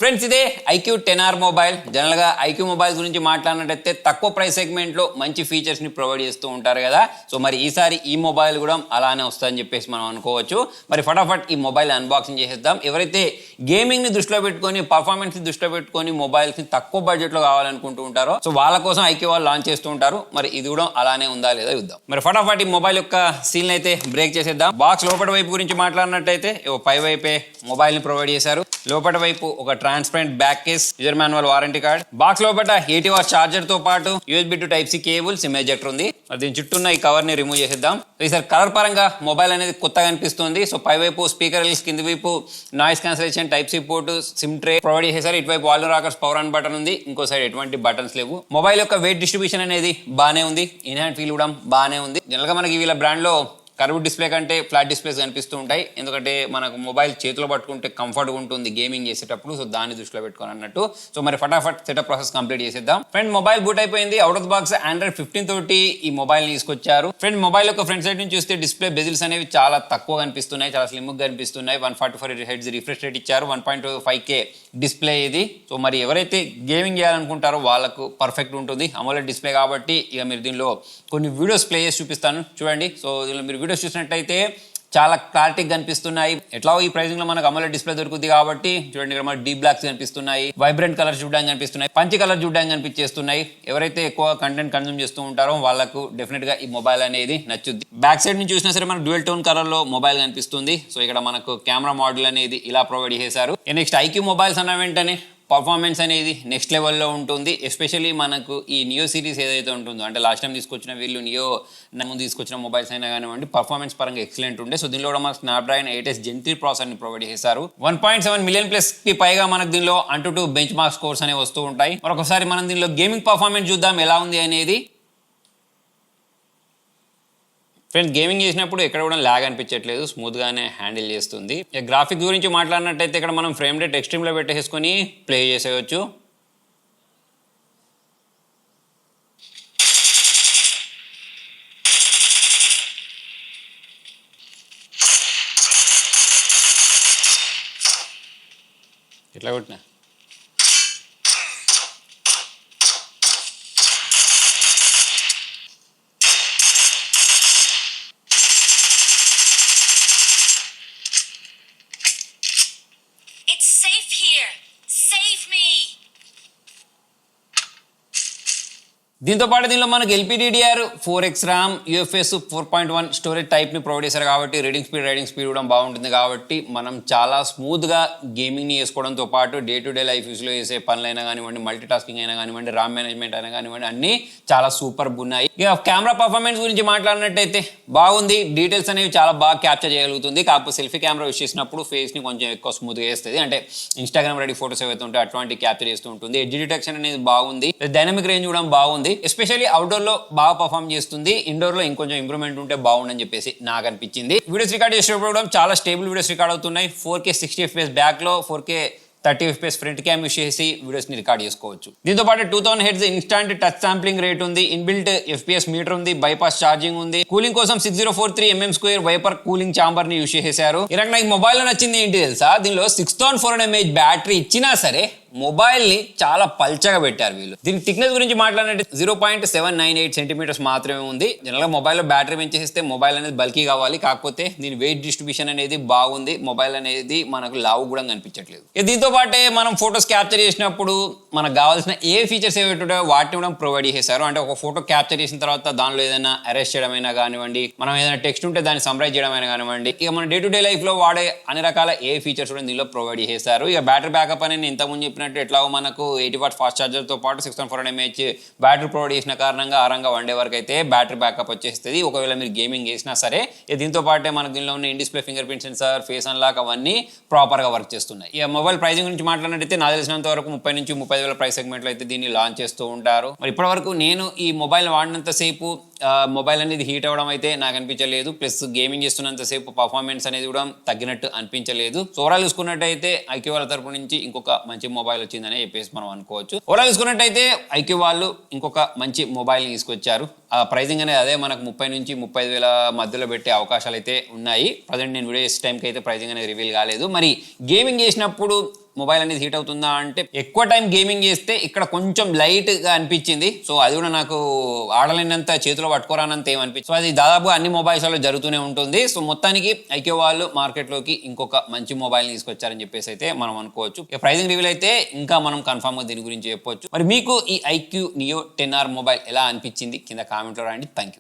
Friends ఇదే iQOO 10R mobile. జనరల్గా iQOO mobile గురించి మాట్లాడినట్టయితే తక్కువ ప్రైస్ సెగ్మెంట్లో మంచి ఫీచర్స్ని ప్రొవైడ్ చేస్తూ ఉంటారు కదా. సో మరి ఈసారి ఈ మొబైల్ కూడా అలానే వస్తుందని చెప్పేసి మనం అనుకోవచ్చు. మరి ఫటాఫట్ ఈ మొబైల్ అన్బాక్సింగ్ చేసేద్దాం. ఎవరైతే గేమింగ్ని దృష్టిలో పెట్టుకొని పర్ఫార్మెన్స్ని దృష్టిలో పెట్టుకొని మొబైల్స్ని తక్కువ బడ్జెట్లో కావాలనుకుంటూ ఉంటారో సో వాళ్ళ కోసం iQOO వాళ్ళు లాంచ్ చేస్తూ ఉంటారు. మరి ఇది కూడా అలానే ఉందా లేదా చూద్దాం. మరి ఫటాఫట్ ఈ మొబైల్ యొక్క సీల్ అయితే బ్రేక్ చేసేద్దాం. బాక్స్ లోపల వైపు గురించి మాట్లాడినట్టయితే పై వైపే మొబైల్ని ప్రొవైడ్ చేశారు. లోపల వైపు ఒక transparent back case, user manual warranty card, box లోపల 80 వాట్ చార్జర్ తో పాటు USB to Type-C cable, SIM ejector ఉంది. దీని చుట్టూ ఉన్న ఈ కవర్ ని రిమూవ్ చేసేద్దాం. ఈసారి కలర్ పరంగా మొబైల్ అనేది కొత్తగా అనిపిస్తుంది. సో పై వైపు స్పీకర్ కింది వైపు noise cancellation, Type-C port, SIM tray provide చేసేసారు. ఇటువైపు volume rockers, power on button ఉంది. ఇంకో సైడ్ ఎటువంటి బటన్స్ లేవు. మొబైల్ యొక్క వెయిట్ డిస్ట్రిబ్యూషన్ అనేది బానే ఉంది. ఇన్ హ్యాండ్ ఫీల్ కూడా బానే ఉంది. జనరల్ గా మనకి వీళ్ళ బ్రాండ్ లో కర్వ్ డిస్ప్లే కంటే ఫ్లాట్ డిస్ప్లేస్ కనిపిస్తూ ఉంటాయి. ఎందుకంటే మనకు మొబైల్ చేతిలో పట్టుకుంటే కంఫర్ట్గా ఉంటుంది గేమింగ్ చేసేటప్పుడు. సో దాన్ని దృష్టిలో పెట్టుకొని అన్నట్టు. సో మరి ఫటాఫట్ సెటప్ ప్రాసెస్ కంప్లీట్ చేసేద్దాం. ఫ్రెండ్ మొబైల్ బూట్ అయిపోయింది. అవుట్ ఆఫ్ బాక్స్ Android 15 తోటి ఈ మొబైల్ తీసుకొచ్చారు. ఫ్రెండ్ మొబైల్ యొక్క ఫ్రంట్ సైడ్ నుంచి చూస్తే డిస్ప్లే బెజిల్స్ అనేవి చాలా తక్కువ కనిపిస్తున్నాయి, చాలా స్లిమ్ గా కనిపిస్తున్నాయి. 144 Hz రిఫ్రెష్ రేట్ ఇచ్చారు. 1.5K డిస్ప్లే ఇది. సో మరి ఎవరైతే గేమింగ్ చేయాలనుకుంటారో వాళ్ళకు పర్ఫెక్ట్ ఉంటుంది. AMOLED డిస్ప్లే కాబట్టి ఇక మీరు దీనిలో కొన్ని వీడియోస్ ప్లే చేసి చూపిస్తాను చూడండి. సో దీనిలో మీరు వీడియోస్ చూసినట్టయితే చాలా క్లారిటీగా కనిపిస్తున్నాయి. ఎట్లా ఈ ప్రైజింగ్ లో మనకు AMOLED డిస్ప్లే దొరుకుతుంది కాబట్టి చూడండి, ఇక్కడ మనకు డీప్ బ్లాక్స్ కనిపిస్తున్నాయి, వైబ్రెంట్ కలర్స్ చూడడానికి కనిపిస్తున్నాయి, పంచి కలర్ చూడడానికి కనిపించేస్తున్నాయి. ఎవరైతే ఎక్కువ కంటెంట్ కన్జ్యూమ్ చేస్తూ ఉంటారో వాళ్ళకు డెఫినెట్ గా ఈ మొబైల్ అనేది నచ్చుద్ది. బ్యాక్ సైడ్ నుంచి చూసినా సరే మనకు డ్యూయల్ టోన్ కలర్ లో మొబైల్ కనిపిస్తుంది. సో ఇక్కడ మనకు కెమెరా మోడల్ అనేది ఇలా ప్రొవైడ్ చేశారు. నెక్స్ట్ iQOO మొబైల్స్ అన్న వెంటనే పర్ఫార్మెన్స్ అనేది నెక్స్ట్ లెవెల్లో ఉంటుంది. ఎస్పెషల్లీ మనకు ఈ నియో సిరీస్ ఏదైతే ఉంటుందో, అంటే లాస్ట్ టైం తీసుకొచ్చిన వీళ్ళు నియో ముందు తీసుకొచ్చిన మొబైల్స్ అయినా కానివ్వండి, పర్ఫార్మెన్స్ పరంగా ఎక్సలెంట్ ఉండే. సో దీనిలో కూడా మనకు స్నాప్డ్రాగన్ 8S Gen 3 ప్రాసెసర్ని ప్రొవైడ్ చేశారు. 1.7 మిలియన్ ప్లస్ కి పైగా మనకు దీనిలో అంటూ బెంచ్ మార్క్ స్కోర్స్ అనేవి వస్తూ ఉంటాయి. మరొకసారి మనం దీనిలో గేమింగ్ పర్ఫార్మెన్స్ చూద్దాం ఎలా ఉంది అనేది. ఫ్రెండ్స్ గేమింగ్ చేసినప్పుడు ఎక్కడ కూడా ల్యాగ్ అనిపించట్లేదు, స్మూత్గానే హ్యాండిల్ చేస్తుంది. గ్రాఫిక్స్ గురించి మాట్లాడినట్టయితే ఇక్కడ మనం ఫ్రేమ్ రేట్ ఎక్స్ట్రీమ్లో పెట్టేసుకొని ప్లే చేసేయచ్చు. ఇట్లా కొట్టినా దీంతో పాటు దీనిలో మనకు LPDDR 4x RAM, UFS 4.1 storage టైప్ని ప్రొవైడ్ చేశారు కాబట్టి రైడింగ్ స్పీడ్ కూడా బాగుంటుంది. కాబట్టి మనం చాలా స్మూత్గా గేమింగ్ని చేసుకోవడంతో పాటు డే టు డే లైఫ్ యూస్లో చేసే పనులైనా కానివ్వండి, మల్టీ టాస్కింగ్ అయినా కానివ్వండి, RAM మేనేజ్మెంట్ అయినా కానివ్వండి, అన్నీ చాలా సూపర్ ఉన్నాయి. ఇక కెమెరా పర్ఫార్మెన్స్ గురించి మాట్లాడినట్టయితే బాగుంది. డీటెయిల్స్ అనేవి చాలా బాగా క్యాప్చర్ చేయగలుగుతుంది. కాకపోతే సెల్ఫీ కెమెరా యూస్ చేసినప్పుడు ఫేస్ని కొంచెం ఎక్కువ స్మూత్గా చేస్తుంది. అంటే ఇన్స్టాగ్రామ్ రెడీ ఫోటోస్ ఏవైతే ఉంటాయి అటువంటి క్యాప్చర్ చేస్తూ ఉంటుంది. ఎడ్జ్ డిటెక్షన్ అనేది బాగుంది. డైనమిక్ రేంజ్ కూడా బాగుంది. ఎస్పెషల్లీ అవుట్డోర్ లో బాగా పర్ఫామ్ చేస్తుంది. ఇండోర్ లో ఇంకొంచెం ఇంప్రూవ్మెంట్ ఉంటే బాగుండని చెప్పేసి నాకు అనిపించింది. వీడియోస్ రికార్డ్ చేసేటప్పుడు చాలా స్టేబుల్ వీడియోస్ రికార్డ్ అవుతున్నాయి. 4K 60 FPS బ్యాక్ లో, 4K 30 FPS front cam use చేసి వీడియోస్ ని రికార్డ్ చేసుకోవచ్చు. దీంతో పాటు 2000 Hz instant touch sampling rate ఉంది, ఇన్బిల్ట్ FPS మీటర్ ఉంది, బైపాస్ ఛార్జింగ్ ఉంది. కూలింగ్ కోసం 6043 mm² వైపర్ కూలింగ్ ఛాంబర్ ని యూస్ చేశారు. ఇక నాకు మొబైల్ లో నచ్చింది ఏంటి తెలుసా, దీనిలో 6400 mAh బ్యాటరీ ఇచ్చినా సరే మొబైల్ ని చాలా పల్చగా పెట్టారు వీళ్ళు. దీని థిక్నెస్ గురించి మాట్లాడినట్టు 0.798 సెంటీమీటర్స్ మాత్రమే ఉంది. జనరల్ గా మొబైల్లో బ్యాటరీ పెంచేస్తే మొబైల్ అనేది బల్కీ కావాలి, కాకపోతే దీని వెయిట్ డిస్ట్రిబ్యూషన్ అనేది బాగుంది. మొబైల్ అనేది మనకు లావు కూడా కనిపించట్లేదు. దీంతో పాటే మనం ఫొటోస్ క్యాప్చర్ చేసినప్పుడు మనకు కావాల్సిన ఏ ఫీచర్స్ ఏవైతే ఉంటాయో వాటిని కూడా ప్రొవైడ్ చేశారు. అంటే ఒక ఫోటో క్యాప్చర్ చేసిన తర్వాత దానిలో ఏదైనా అరెస్ట్ చేయడమైనా కానివ్వండి, మనం ఏదైనా టెక్స్ట్ ఉంటే దాన్ని సమ్మరైజ్ చేయడమైనా కానివ్వండి, ఇక మన డే టు డే లైఫ్ లో వాడే అన్ని రకాల ఏ ఫీచర్స్ కూడా దీనిలో ప్రొవైడ్ చేశారు. ఇక బ్యాటరీ బ్యాకప్ అనేది ఇంతకుముందు ఎట్లా మనకు 80 వాట్ ఫాస్ట్ ఛార్జర్ తో పాటు 6400 mAh బ్యాటరీ ప్రొవైడ్ చేసిన కారణంగా ఆరంగా 1 డే వరకు అయితే బ్యాటరీ బ్యాకప్ వచ్చేస్తుంది. ఒకవేళ మీరు గేమింగ్ చేసినా సరే. దీంతో పాటే మనకు దీనిలో ఉన్న in display finger print censor, face unlock అవన్నీ ప్రాపర్ గా వర్క్ చేస్తున్నాయి. ఇక మొబైల్ ప్రైసింగ్ గురించి మాట్లాడినట్టయితే నాకు తెలిసినంత వరకు 30 నుంచి 35,000 ప్రైస్ సెగ్మెంట్ లో అయితే దీన్ని లాంచ్ చేస్తూ ఉంటారు. మరి ఇప్పటి వరకు నేను ఈ మొబైల్ వాడినంత సేపు మొబైల్ అనేది హీట్ అవ్వడం అయితే నాకు అనిపించలేదు. ప్లస్ గేమింగ్ చేస్తున్నంత సేపు పర్ఫార్మెన్స్ అనేది కూడా తగ్గినట్టు అనిపించలేదు. సో ఓవరాల్ చూసుకున్నట్టయితే iQOO వాళ్ళ తరపు నుంచి ఇంకొక మంచి మొబైల్ వచ్చిందని చెప్పేసి మనం అనుకోవచ్చు. ఓవరాల్ చూసుకున్నట్టయితే iQOO వాళ్ళు ఇంకొక మంచి మొబైల్ తీసుకొచ్చారు. ఆ ప్రైజింగ్ అనేది అదే మనకు 30 నుంచి 35,000 మధ్యలో పెట్టే అవకాశాలు అయితే ఉన్నాయి. ప్రజెంట్ నేను వీడియో చేసే టైంకి అయితే ప్రైజింగ్ అనేది రివీల్ కాలేదు. మరి గేమింగ్ చేసినప్పుడు మొబైల్ అనేది హీట్ అవుతుందా అంటే ఎక్కువ టైం గేమింగ్ చేస్తే ఇక్కడ కొంచెం లైట్గా అనిపించింది. సో అది కూడా నాకు ఆడలేనంత చేతిలో పట్టుకోరానంత ఏమనిపించింది. సో అది దాదాపు అన్ని మొబైల్స్లో జరుగుతూనే ఉంటుంది. సో మొత్తానికి iQOO వాళ్ళు మార్కెట్లోకి ఇంకొక మంచి మొబైల్ తీసుకొచ్చారని చెప్పేసి అయితే మనం అనుకోవచ్చు. ఇక ప్రైజింగ్ రివ్యూలు అయితే ఇంకా మనం కన్ఫామ్గా దీని గురించి చెప్పొచ్చు. మరి మీకు ఈ iQOO Neo 10R మొబైల్ ఎలా అనిపించింది కింద కామెంట్లో రాయండి. Thank you.